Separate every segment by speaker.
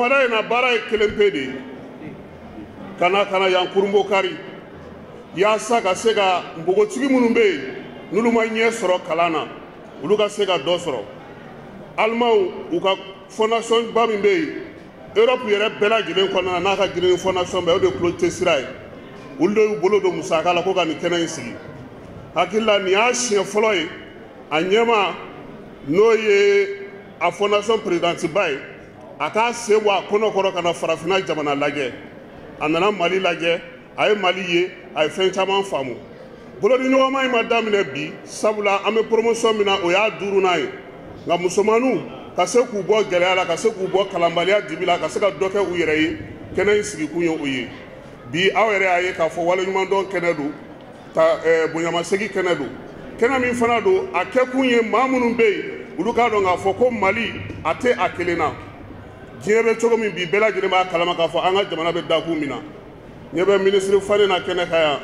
Speaker 1: Sɔgɔmada in na baara ye kelen pe de ye. Kana yan Kurumbo kari. Yaasa ka se ka npogotigi minnu bɛ yen n'olu ma ɲɛ sɔrɔ kalan na olu ka se ka dɔ sɔrɔ. Alimaw u ka fondation ba min bɛ yen Europe yɛrɛ bɛɛ lajɛlen kɔnɔna n'a ka girin fondation bɛɛ o de tulo tɛ sira ye. Olu de y'u bolo don musaka la ko ka nin kɛnɛ in sigi. Hakili la nin y'a siɲɛ fɔlɔ ye a ɲɛma n'o ye a fondation présidente ba ye a k'a sen bɔ a kɔnɔ ka na farafinna jamana lajɛ. A nana Mali lajɛ a ye Mali ye a ye fɛn caman faamu. Bolodi ɲɔgɔnma in ma daminɛ bi sabula an bɛ promotion min na o y'a 5nan ye. Nka musomaninw ka se k'u bɔ gɛlɛya la ka se k'u bɔ kalanbaliya dibi la ka se ka dɔ kɛ u yɛrɛ ye kɛnɛ in sigikun ye o ye. Bi aw yɛrɛ y'a ye k'a fɔ waleɲumandɔn kɛnɛ don ka bonyamasegin kɛnɛ don. Kɛnɛ min fana don a kɛkun ye maa minnu bɛ yen olu k'a dɔn k'a fɔ ko Mali a tɛ a kelen na. Diɲɛ bɛ cogo min bi bɛɛ lajɛlen b'a kalama k'a fɔ an ka jamana bɛ dakun min na. Ɲɛ bɛ ministre Fane na kɛnɛ kan yan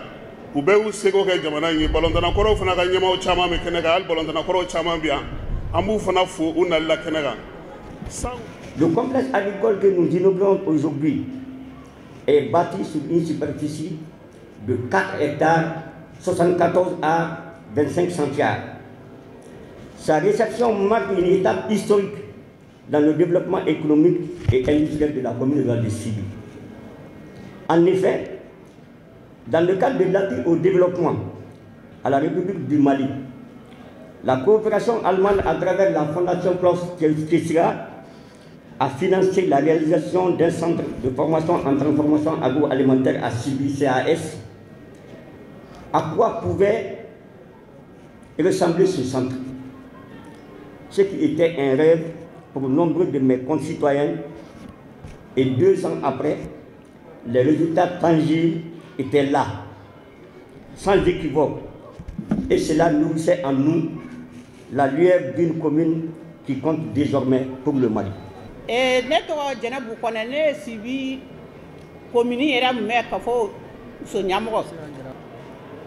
Speaker 1: u bɛɛ y'u seko kɛ jamana in ye. Balontanakɔrɔw fana ka ɲɛmaaw caman bɛ kɛnɛ kan hali balontanakɔrɔw caman bɛ yan an b'u fana fo u nali la kɛnɛ kan.
Speaker 2: Le complexe agricole que nous inaugurons aujourd'hui est bâti sur une superficie de 4 hectares, 74 à 25 centiares. Sa réception marque une étape historique dans le développement économique et industriel de la commune rurale de Sibi. En effet, dans le cadre de l'appui au développement à la République du Mali, la coopération allemande à travers la Fondation Klaus Tessera a financé la réalisation d'un centre de formation en transformation agroalimentaire à Sibi, CAS. À quoi pouvait ressembler ce centre? Ce qui était un rêve pour nombre de mes concitoyens, et 2 ans après, les résultats tangibles étaient là, sans équivoque, et cela nourrissait en nous la lueur d'une commune qui compte désormais pour le Mali.
Speaker 3: Et notre Djenabou Konane Sibi commune era me kafo so nyamro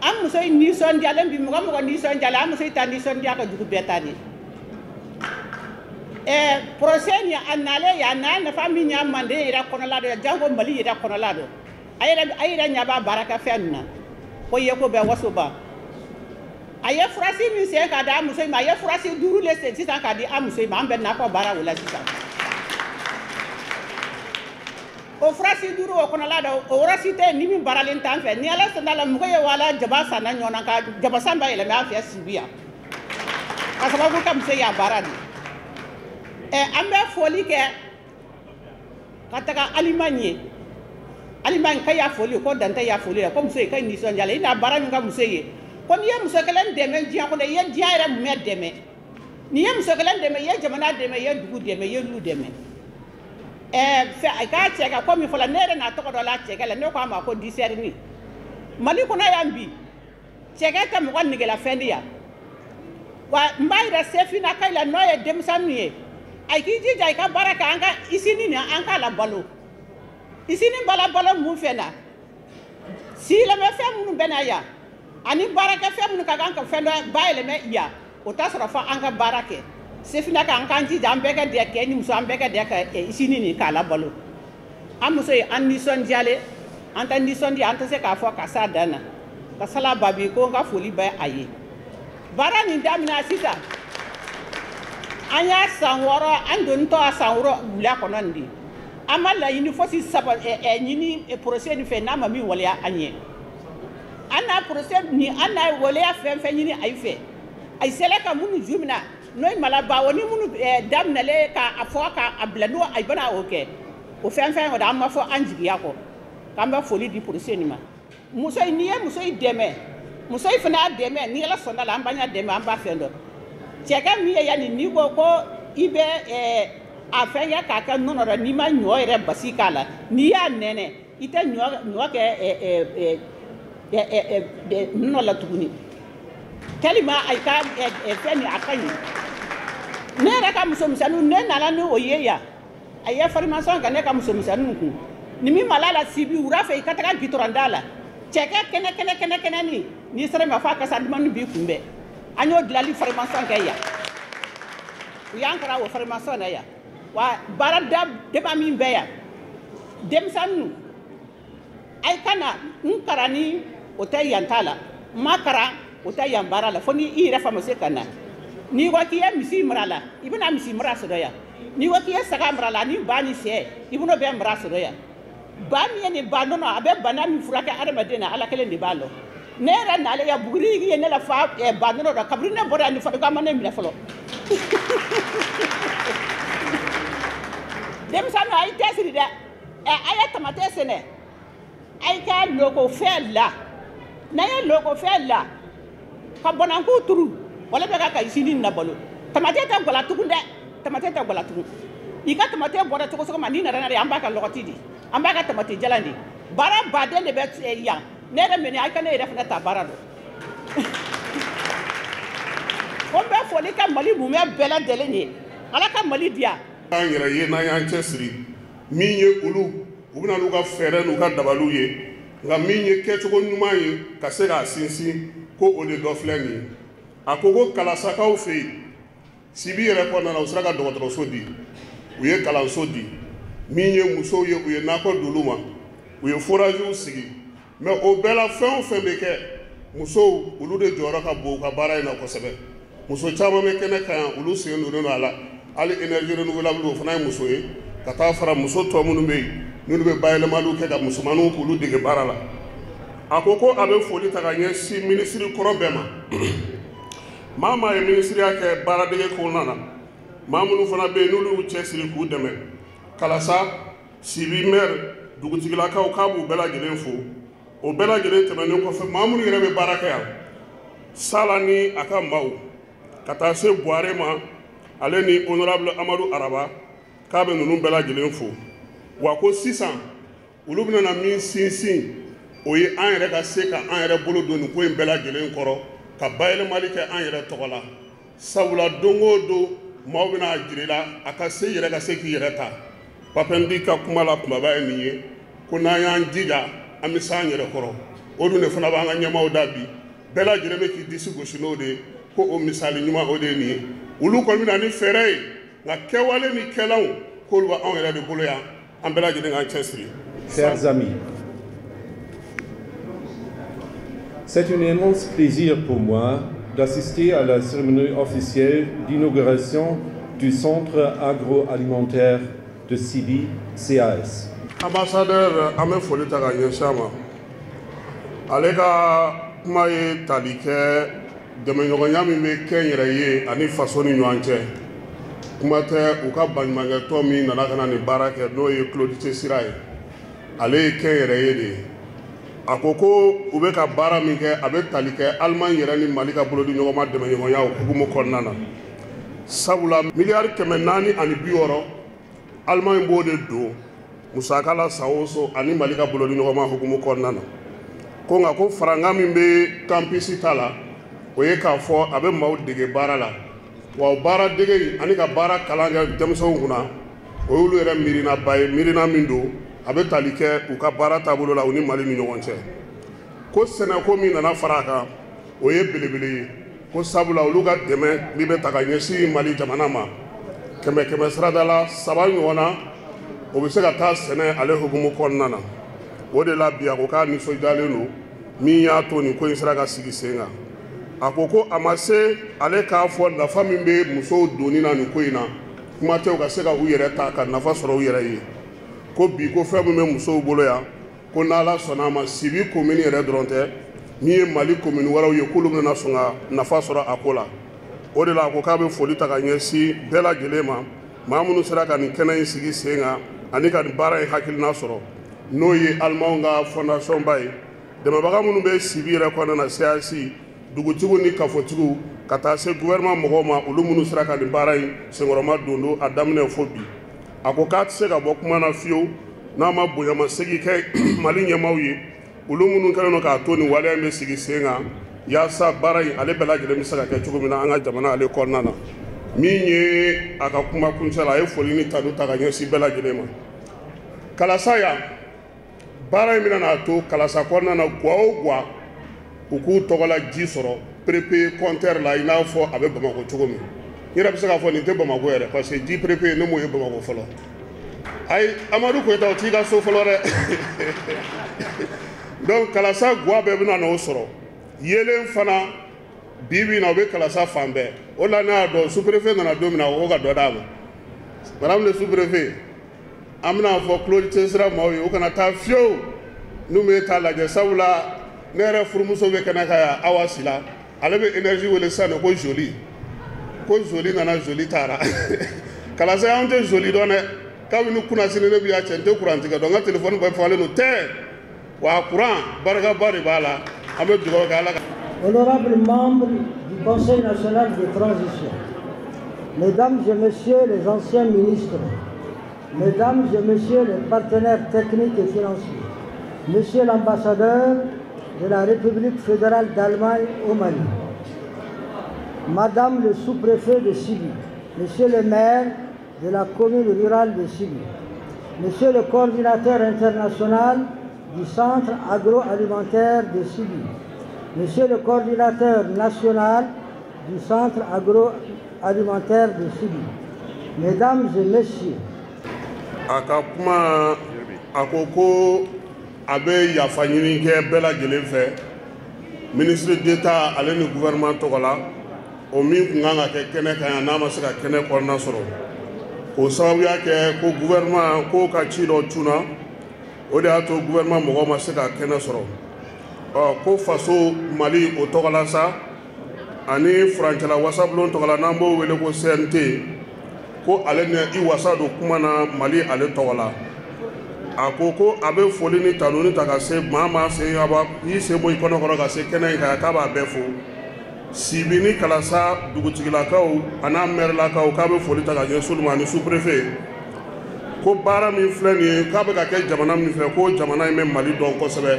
Speaker 3: am so ni son dialem bi mo ni son dialam am so tandi son diaka jugu betani procès ni anale ya na fami nya mande era konolado jango Mali era konolado ayira nyaba baraka fenna ko yeko be wasoba aye frasi mi se ka da am so ma ye frasi duru le se sisan ka di am so ma am be na ko bara wala sisan o frasi duru o kono lado o rasite ni min baralen tan fe ni ala sandala mugo ye wala jaba sana nyona ka jaba samba ele me afia sibia asaba ko kam se ya baradi ambe foli ke kataka alimanye kay ya foli ko dante ya foli ko muso kay ni son jale ina barani ka muso ye ko ni muso kelen deme dia ko ye dia era mu deme ni ye muso kelen deme ye jamana deme ye dugu deme ye lu deme fe aka cheka ko mi fola nere na to ko la cheka le ne ko ma ko diserni Mali ko na yambi cheka ta mo ni gela fendia wa mbayra sefina kay la noye dem sanuye ay ki jija ka baraka anga isini ni anka la balo isini bala mu fena si la me fe mu benaya ani baraka fe mu ka anka fendo bayle me ya o tasra fa anka barake sefina ka anka jija ambeka de ke ni muso ambeka de ka isini ni kala balo amuso anni son jale anta ni son di anta se ka fo ka sa dana ka sala babi ko nga foli ba aye bara ni damina sisa anya sanworo andon to sanworo bula ko nandi amala yini fosi saba nyini procès ni fe na mami wala anye ana procès ni ana wala fe nyini ay fe ay seleka munu jumna noy mala ba woni munu damna le ka afoka ablano ay bana oke o fe o da ma fo anjigi yako kamba foli di procès ni ma muso ni muso deme muso fana deme ni la sonda la ambanya deme amba fendo cheka mi ya ni ko ibe a fe ya ka ka no no ni ma nyo ere basikala ni ya nene ite nyo ke de no la tuguni kalima ay ka fe ni akani ne ra ka muso musanu ne na la no oyeya ay ya formation ka ne ka muso musanu ku ni mi malala sibi ura fe ka ta gitorandala cheka kene ni sere ma fa ka sa dum bi kumbe anyo dilali formation ka ya yankara wo formation na ya wa barada deba min beya demsanu ay kana nkarani otay yantala makara otay yambara la foni ira famase kana ni wakiya misi mrala ibuna misi mrasa doya ni wakiya saga mrala ni bani se ibuno be mrasa doya bami ni banono abe banami furaka armadena ala kelen di balo nera nale ya bugri ye ne la fa e banono da kabrina bora ni fa ka manem la folo dem sanu ay tesri da e aya tamate sene ay ka logo fella na ya logo fella ka bonan ko turu wala be ka isini na balo tamate ta gola tukunde tamate ta gola tukunde ika tamate bora to ko so manina rana amba ka lokotidi amba ka tamate jalandi bara bade le bet ya nere meni ay kana ira fana ta bara do on be foli ka mali bu me bela dele ni ala ka mali dia
Speaker 1: an yɛrɛ ye n'an y'an cɛsiri min ye olu u bɛna n'u ka fɛɛrɛ n'u ka dabaliw ye nka min ye kɛcogo ɲuman ye ka se k'a sinsin ko o de dɔ filɛ nin ye a ko ko kalasakaw fɛ yen sibi yɛrɛ kɔnɔna na u sera ka dɔgɔtɔrɔso di u ye kalanso di min ye musow ye u ye nakɔ d'olu ma u ye foraziw sigi mɛ o bɛɛ la fɛn o fɛn bɛ kɛ musow olu de jɔyɔrɔ ka bon u ka baara in na kosɛbɛ muso caman bɛ kɛnɛ kan yan olu sen donnen don a la hali énergie renouvelable o fana ye muso ye ka taa fara muso tɔ minnu bɛ yen n'olu bɛ bayɛlɛmaliw kɛ ka musomaninw k'olu dege baara la a ko ko a bɛ foli ta ka ɲɛsin minisiri kɔrɔ bɛɛ ma maa maa ye minisiriya kɛ baaradege kɔnɔna na maa minnu fana bɛ yen n'olu y'u cɛsiri k'u dɛmɛ kalasa sibi maire dugutigilakaw k'a b'u bɛɛ lajɛlen fo o bɛɛ lajɛlen tɛmɛnen kɔfɛ maa minnu yɛrɛ bɛ baara kɛ yan sala ni a ka maaw ka taa se buware ma ale ni honorable Amadou Araba k'a bɛ ninnu bɛɛ lajɛlen fo wa ko sisan olu bɛna min sinsin o ye an yɛrɛ ka se ka an yɛrɛ bolo don nin ko in bɛɛ lajɛlen kɔrɔ ka bayɛlɛmali kɛ an yɛrɛ tɔgɔ la sabula don o don maaw bɛna jira i la a ka se yɛrɛ ka se k'i yɛrɛ ta Papendi ka kuma la kumaba ye nin ye ko n'an y'an jija an bɛ se an yɛrɛ kɔrɔ o dun de fana b'an ka ɲɛmaaw da bi bɛɛ lajɛlen bɛ k'i disi gosi n'o de ye ko o misali ɲuman o de ye nin ye olu kɔni bɛ na ni fɛɛrɛ ye nka kɛwale ni kɛlaw k'olu b'anw yɛrɛ de bolo yan an bɛɛ lajɛlen k'an cɛsiri.
Speaker 4: Chers amis, c'est un immense plaisir pour moi d'assister à la cérémonie officielle d'inauguration du centre agroalimentaire de Sibi, CAS.
Speaker 1: Ambassadeur, an bɛ foli ta ka ɲɛsin a ma ale ka kuma ye tali kɛ dɛmɛɲɔgɔnya min bɛ kɛ n yɛrɛ ye ani faso ni ɲɔgɔn cɛ kuma tɛ u ka baɲumankɛtɔn min nana ka na nin baara kɛ n'o ye Claudite Sira ye ale ye kɛ n yɛrɛ ye de ye a ko ko u bɛ ka baara min kɛ a bɛ tali kɛ Allemagne yɛrɛ ni Mali ka bolo di ɲɔgɔn ma dɛmɛɲɔgɔnya o hukumu kɔnɔna na sabula miliyari 460 Allemagne b'o de don musaka la san o san ani Mali ka bolo di ɲɔgɔn ma hukumu kɔnɔna na ko nka ko faranga min bɛ campus ta la o ye k'a fɔ a bɛ maaw dege baara la wa o baara dege ani ka baara kalan kɛ denmisɛnw kunna o y'olu yɛrɛ miirinaba ye miirina min don a bɛ tali kɛ u ka baara taabolo la u ni Mali ni ɲɔgɔn cɛ ko sɛnɛko min nana fara a kan o ye belebele ye ko sabula olu ka dɛmɛ min bɛ ta ka ɲɛsin Mali jamana ma kɛmɛ kɛmɛ sarada la 3 ɲɔgɔn na o bɛ se ka taa sɛnɛ ale hukumu kɔnɔna na o de la bi a ko k'a nisɔndiyalen don min y'a to nin ko in sera ka sigi sen kan a ko ko a ma se ale k'a fɔ nafa min bɛ musow donni na nin ko in na kuma tɛ u ka se ka u yɛrɛ ta ka nafa sɔrɔ u yɛrɛ ye ko bi ko fɛn min bɛ musow bolo yan ko n'Ala sɔnna a ma Sibi commune yɛrɛ dɔrɔn tɛ min ye Mali commune wɛrɛw ye k'olu bɛna sɔn ka nafa sɔrɔ a ko la o de la a ko k'a bɛ foli ta ka ɲɛsin bɛɛ lajɛlen ma maa minnu sera ka nin kɛnɛ in sigi sen kan ani ka nin baara in hakilina sɔrɔ n'o ye Alimanw ka fondation ba ye dɛmɛbaga minnu bɛ Sibi yɛrɛ kɔnɔna na CAS dugutigiw ni kafotigiw ka taa se gouvernement mɔgɔw ma olu minnu sera ka nin baara in senkɔrɔma don a daminɛ fo bi a ko k'a tɛ se ka bɔ kuma na fiyewu n'a ma bonyamasegin kɛ Mali ɲɛmaaw ye olu minnu kɛlen don k'a to nin waleya in bɛ sigi sen kan yaasa baara in ale bɛɛ lajɛlen bɛ se ka kɛ cogo min na an ka jamana ale kɔnɔna na min ye a ka kuma kuncɛ la a ye foli ni tanu ta ka ɲɛsin bɛɛ lajɛlen ma Kalasa yan baara in bɛna n'a to Kalasa kɔnɔna na guwa o guwa u k'u tɔgɔla ji sɔrɔ prépe compteur la i n'a fɔ a bɛ Bamakɔ cogo min yɛrɛ bɛ se k'a fɔ nin tɛ Bamakɔ yɛrɛ parce que di préfet ne m'o ye Bamakɔ fɔlɔ ayi Amadu Koyita o t'i ka so fɔlɔ dɛ donc Kalasa guwa bɛɛ bɛna n'o sɔrɔ yelen fana bi na o bɛ Kalasa fan bɛɛ o la ne y'a dɔn sous-préfet nana don min na o ka dɔ d'a ma madame le sous-préfet an bɛna fɔ Claude tɛ sira maaw ye o kana taa fiyewu n'u bɛ taa lajɛ sabula ne yɛrɛ furumuso bɛ kɛnɛ kan yan Awa Sila ale bɛ énergie wele sisan ko joli nana joli taara Kalasa y'anw tɛ joli dɔn dɛ kabini kunnasini ne bɛ yan cɛ n tɛ courant tigɛ dɔn n ka téléphone bɛɛ falen don tɛ wa courant barikaba de b'a la an bɛ dugawu kɛ Ala ka.
Speaker 5: Honorables membres du Conseil national de transition, Mesdames et Messieurs les anciens ministres, Mesdames et Messieurs les partenaires techniques et financiers, Monsieur l'ambassadeur de la République fédérale d'Allemagne au Mali, Madame le sous-préfet de Sibi, Monsieur le maire de la commune rurale de Sibi, Monsieur le coordinateur international du centre agroalimentaire de Sibi, Monsieur le coordinateur national du centre agroalimentaire de Sibi, Mesdames et Messieurs,
Speaker 1: Akapuma Akoko Abe Yafanyini ke bɛɛ lajɛlen fɛ ministre d'État ale ni gouvernement tɔgɔ la o min kun kan ka kɛ kɛnɛ kan yan n'a ma se ka kɛnɛ kɔnɔna sɔrɔ o sababuya kɛ ko gouvernement ko ka ci dɔ cunna o de y'a to gouvernement mɔgɔw ma se ka kɛnɛ sɔrɔ ko faso Mali o tɔgɔ la sa ani furancɛla wasabulon tɔgɔ la n'an b'o wele ko CNT ko ale ni i wasa don kuma na Mali ale tɔgɔ la a ko a bɛ foli ni tanuni ta ka se maa maa se i se bɔ i kɔnɔkɔrɔ ka se kɛnɛ in kan k'a b'a bɛɛ fo Sibi ni Kalasa dugutigilakaw an'a mairelakaw k'a bɛ foli ta ka ɲɛsin olu ma ani sous-préfet ko baara min filɛ nin ye k'a bɛ ka kɛ jamana min fɛ ko jamana in bɛ Mali dɔn kosɛbɛ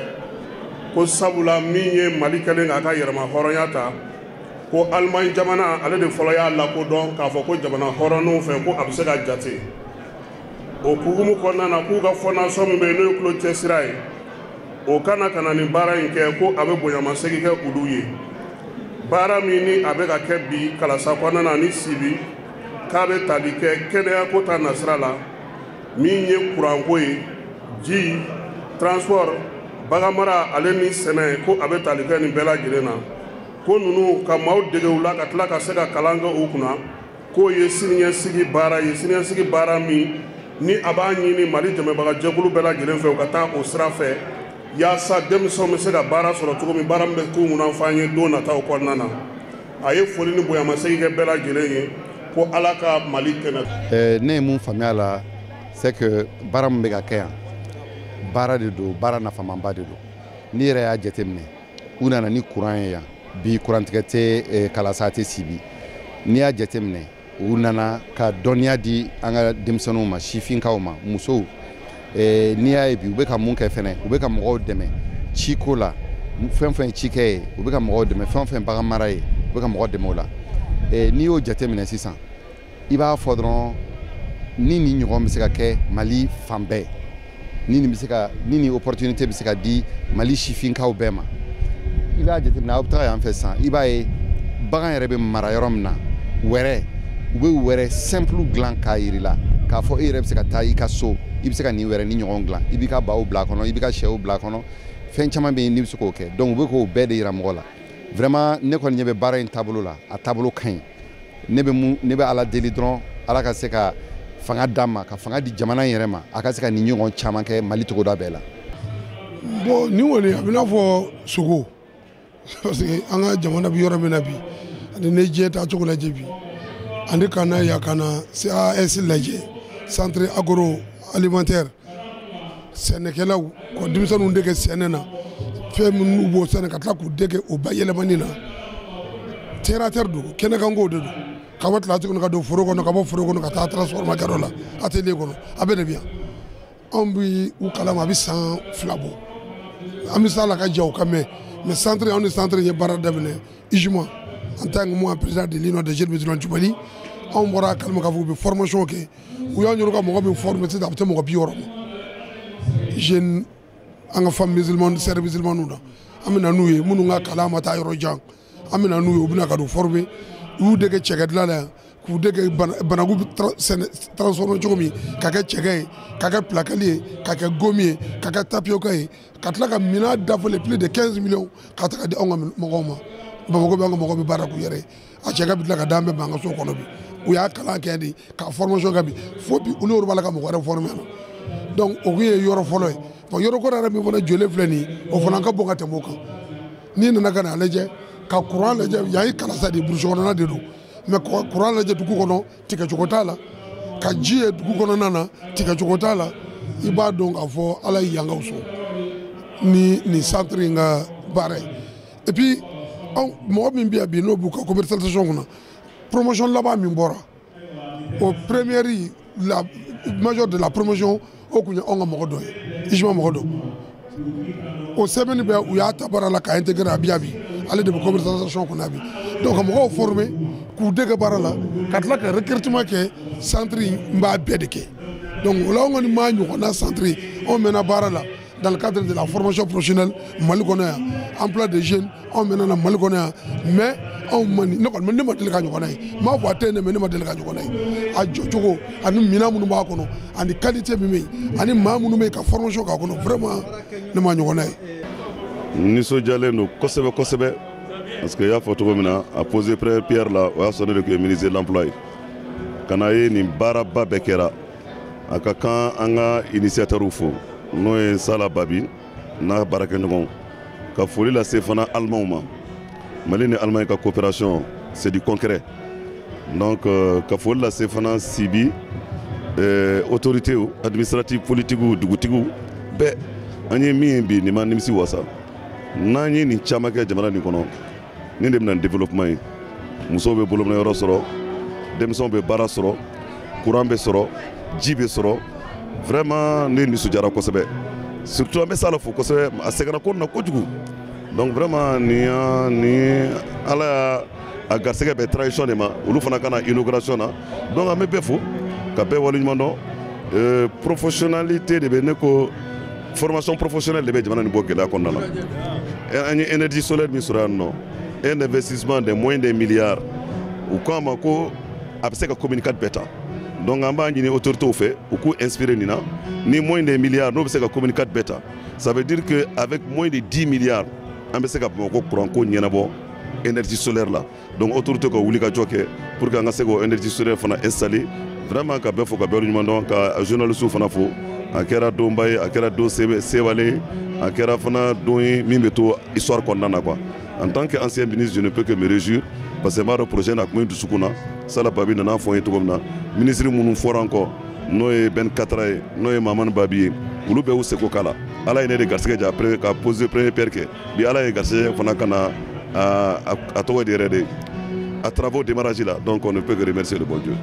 Speaker 1: ko sabula min ye Mali kɛlen k'a ka yɛrɛma hɔrɔnya ta ko Allemagne jamana ale de fɔlɔ y'a lakodɔn k'a fɔ ko jamana hɔrɔnw fɛ ko a bɛ se ka jate o kukumu kɔnɔna na k'u ka fondation min bɛ yen n'o ye Claude Tɛsira ye o kana ka na nin baara in kɛ ko a bɛ bonyamasegin kɛ olu ye baara min ni a bɛ ka kɛ bi Kalasa kɔnɔna na ni Sibi k'a bɛ tali kɛ kɛnɛya ko ta nasira la min ye kuranko ye ji transport baganmara ale ni sɛnɛ ko a bɛ tali kɛ nin bɛɛ lajɛlen na ko ninnu ka maaw dege u la ka tila ka se ka kalan kɛ u kunna k'o ye siniɲɛsigi baara ye siniɲɛsigi baara min ni a b'a ɲini Mali dɛmɛbaga jɛkulu bɛɛ lajɛlen fɛ u ka taa o sira fɛ yaasa denmisɛnw bɛ se ka baara sɔrɔ cogo min baara min bɛ k'u kunna f'an ye don nataw kɔnɔna na a ye foli ni bonyamasegin kɛ bɛɛ lajɛlen ye ko Ala ka Mali kɛnɛ.
Speaker 6: Ne ye mun faamuya la c'est que baara min bɛ ka kɛ yan baara de don baara nafamanba de don n'i yɛrɛ y'a jateminɛ u nana ni courant ye yan bi kurantigɛ tɛ Kalasa tɛ Sibi n'i y'a jateminɛ u nana ka dɔnniya di an ka denmisɛnninw ma sifinkaw ma musow n'i y'a ye bi u bɛ ka mun kɛ fɛnɛ u bɛ ka mɔgɔw dɛmɛ ciko la fɛn fɛn cikɛ ye u bɛ ka mɔgɔw dɛmɛ fɛn fɛn bagan mara ye u bɛ ka mɔgɔw dɛmɛ o la n'i y'o jateminɛ sisan i b'a fɔ dɔrɔn ni nin ɲɔgɔn bɛ se ka kɛ Mali fan bɛɛ ni nin opportunité bɛ se ka di Mali sifinkaw bɛɛ ma i b'a jateminɛ aw bɛ taga yan fɛ sisan i b'a ye bagan yɛrɛ bɛ mara yɔrɔ min na wɛrɛ u bɛ wɛrɛ simple dilan k'a yir'i la k'a fɔ e yɛrɛ bɛ se ka taa i ka so i bɛ se ka nin wɛrɛ ni ɲɔgɔn dilan i b'i ka baw bila a kɔnɔ i b'i ka sɛw bila a kɔnɔ fɛn caman bɛ yen n'i bɛ se k'o kɛ donc u bɛ k'o bɛɛ de yira mɔgɔ la vraiment ne kɔni ɲɛ bɛ baara in taabolo la a taabolo ka ɲi ne bɛ Ala deli dɔrɔn Ala ka se ka fanga d'a ma ka fanga di jamana in yɛrɛ ma a ka se ka nin ɲɔgɔn caman kɛ Mali togoda bɛɛ la.
Speaker 7: bon nin kɔni a bɛ n'a fɔ sogo parce que an ka jamana bɛ yɔrɔ min na bi ani ne diɲɛ taacogo lajɛ bi ani ka na yan ka na CAS lajɛ centre agroalimentaire sɛnɛkɛlaw ka denmisɛnninw dege sɛnɛ na fɛn minnu b'o sɛnɛ ka tila k'u dege o bayɛlɛmani na terrateur don kɛnɛkanko de don ka bɔ tila tuguni ka don foro kɔnɔ ka bɔ foro kɔnɔ ka taa transformakɛyɔrɔ la atelier kɔnɔ a bɛɛ de bɛ yan anw bɛ u kalama a bɛ san 2 bɔ an bɛ s'a la ka ja o kan mais centre anw ni centre ye baara daminɛ IJUMA en tant que moi président de l'Union des jeunes musulmans du Mali anw bɔra kalama k'a fɔ u bɛ formation kɛ u y'an ɲɔrɔ ka mɔgɔ min former sisan a bɛ se mɔgɔ 60 ma jeune an ka femme musulmane sœur musulmane na an bɛ na n'u ye minnu ka kalan ma taa yɔrɔ jan an bɛ na n'u ye u bɛ na ka n'u former u y'u dege cɛkɛ dilan la yan k'u dege banaku transformer cogo min ka kɛ cɛkɛ ye ka kɛ pilakali ye ka kɛ gomi ye ka kɛ tapioca ye ka tila ka minan dafalen plus de 15 millions ka taga di anw ka mɔgɔw ma Bamako bɛ an ka mɔgɔw bɛ baara k'u yɛrɛ ye a cɛ ka bi tila ka d'an bɛɛ ma an ka so kɔnɔ bi u y'a kalan kɛ de ka formation kɛ bi fo bi olu yɛrɛ b'a la ka mɔgɔ wɛrɛ former na donc o kun ye yɔrɔ fɔlɔ ye bon yɔrɔ ko yɛrɛ min fana jɔlen filɛ nin ye o fana ka bon ka tɛmɛ o kan n'i nana ka n'a lajɛ ka courant lajɛ yan ye kalasa de burusi kɔnɔna de don mais courant lajɛ dugu kɔnɔ tigɛcogo t'a la ka ji ye dugu kɔnɔna na tigɛcogo t'a la i b'a dɔn k'a fɔ ala ye yangaw sɔn ni nin centre in ka baara ye et puis mɔgɔ min bɛ yan bi n'o b'u ka commercialisation kɔnɔ promotion laban min bɔra o première la majeure de la promotion o kun ye anw ka mɔgɔ dɔ ye ijima mɔgɔ dɔ o sɛbɛnni bɛ u y'a ta baara la ka intégrer a bi ale de bɛ commercialisation kɔnɔ bi donc ka mɔgɔw former k'u dege baara la ka tila ka recrutement kɛ centre in b'a bɛɛ de kɛ donc o la anw kɔni m'a ɲɔgɔnna centre ye anw mɛnna baara la dans le cadre de la formation professionnelle Mali kɔnɔ yan emploi des jeunes anw mɛnna na Mali kɔnɔ yan mais anw mani ne kɔni ne ma deli ka ɲɔgɔnna ye m'a fɔ a tɛ ne mais ne ma deli ka ɲɔgɔnna ye a jɔcogo ani minan minnu b'a kɔnɔ ani qualité min bɛ yen ani maa minnu bɛ yen ka formation k'a kɔnɔ vraiment ne ma ɲɔgɔnna ye.
Speaker 8: nisɔndiyalen don kosɛbɛ kosɛbɛ parce que y'a fɔ cogo min na a posé première pierre la o y'a sɔrɔ ne de tun ye ministre de l'emploi ye ka na ye nin baaraba bɛɛ kɛra a ka kan an ka initiateurs fo n'o ye Sala Babi n'a baarakɛɲɔgɔnw ka foli lase fana Alimanw ma Mali ni Allemagne ka coopération c'est du concret donc ka foli lase fana Sibi autorités administratives politiques dugutigiw bɛɛ an ye min ye bi nin ma nimisi wasa n'an ye nin caman kɛ jamana nin kɔnɔ nin de bɛna développement ye musow bɛ bolominɛyɔrɔ sɔrɔ denmisɛnw bɛ baara sɔrɔ courant bɛ sɔrɔ ji bɛ sɔrɔ vraiment ne nisɔndiyara kosɛbɛ surtout an bɛ Sala fo kosɛbɛ a sɛgɛnna ko nin na kojugu donc vraiment ni ala y'a garisɛgɛ bɛ tradition de ma olu fana ka na inauguration na donc an bɛ bɛɛ fo ka bɛɛ waleɲuman dɔn professionnalité de bɛ ne ko formation professionnelle de bɛ jamana nin bɔ gɛlɛya kɔnɔna na an ye énergie solaire min sɔrɔ yan nɔ un investissement de moins de milliards u ko an ma ko a bɛ se ka communiquer bɛɛ ta donc an b'a ɲini autorités fɛ u k'u inspirer nin na ni moins de milliards n'o bɛ se ka communiquer bɛɛ ta ça veut dire que avec moins de 10 milliards an bɛ se ka Bamakɔ courant ko ɲɛnabɔ énergie solaire la donc autorités ka wuli ka jɔ kɛ pour que an ka se k'o énergie solaire fana installer vraiment ka bɛɛ fo ka bɛɛ waleɲuman dɔn ka journalistes fana fo a kɛra donba ye a kɛra don sewale ye a kɛra fana don ye min bɛ to histoire kɔnɔna na quoi en tant qu'ancien ministre je ne peux que me réjouir parce que n b'a dɔn projet in a kun bɛ dusukun na Sala Babi nana fɔ n ye cogo min na ministre minnu fɔra an kɔ n'o ye Ben Katara ye n'o ye Mamani Babi ye olu bɛɛ y'u seko k'a la ala ye ne de garisɛgɛ ja ka poser premier pierre kɛ bi ala ye garisɛgɛ fana ka na a tɔgɔ de yɛrɛ de a travaux démarrage la donc on ne peut que remercier le bon Dieu.